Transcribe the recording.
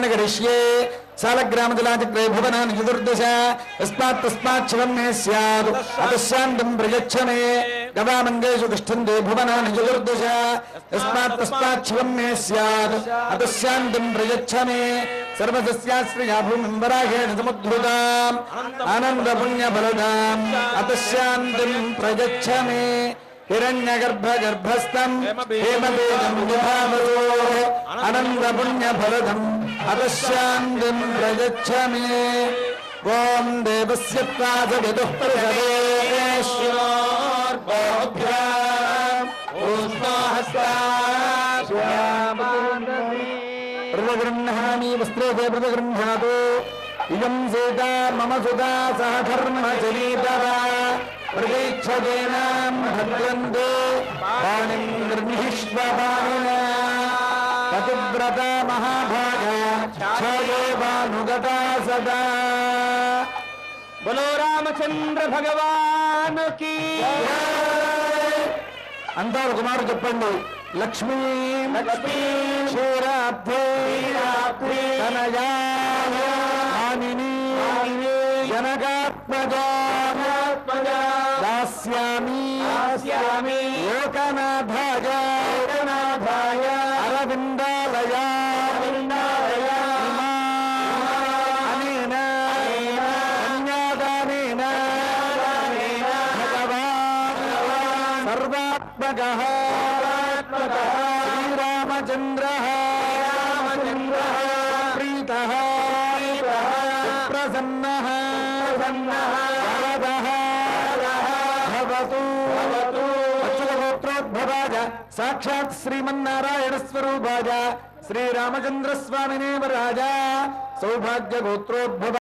कर्माणि करिष्ये सालग्रामजलाचक्रे भुवनानि चतुर्दश यस्मात् तस्मात् शिवं मे स्यात् अतः शान्तिं प्रयच्छ मे गवामङ्गेषु तिष्ठन्ते भुवनानि चतुर्दश यस्मात् तस्मात् शिवं मे स्यात् अतः शान्तिं प्रयच्छ मे सर्वसस्याश्रया भूमिं वराहेण समुद्धृताम् आनन्दपुण्यफलदाम् अतः शान्तिं प्रयच्छ मे हिरण्यगर्भगर्भस्थं हेमबीजं विभावरो अनन्दपुण्यफलदम् अतः शान्तिं प्रयच्छ मे ॐ देवस्य प्राजविदुः प्रसवेश्वरोर्भोभ्याम् प्रतिगृह्णामि वस्त्रे प्रतिगृह्णातु इयं सीता मम सुता सह धर्मचरीतरा प्रतीक्षतेनां भद्रन्ते पाणिं निर्निष्वपाणिना पतिव्रता महाभागा छाये भानुगता सदा बोलो रामचंद्र भगवान की अंतर कुमार చెప్పండి लक्ष्मी लक्ष्मी क्षीराब्धे तनया मानिनी जनकात्मजा दास्यामि लोकनाथाय अरविन्दालय अनेन कन्यादानेन भगवान् सर्वात्मकः श्रीरामचन्द्रः प्रीतः प्रसन्नः वरदः भवतु अच्युतगोत्रोद्भवाय साक्षात् श्रीमन्नारायण स्वरूपाय श्रीरामचन्द्र स्वामिने वराय सौभाग्य गोत्रोद्भव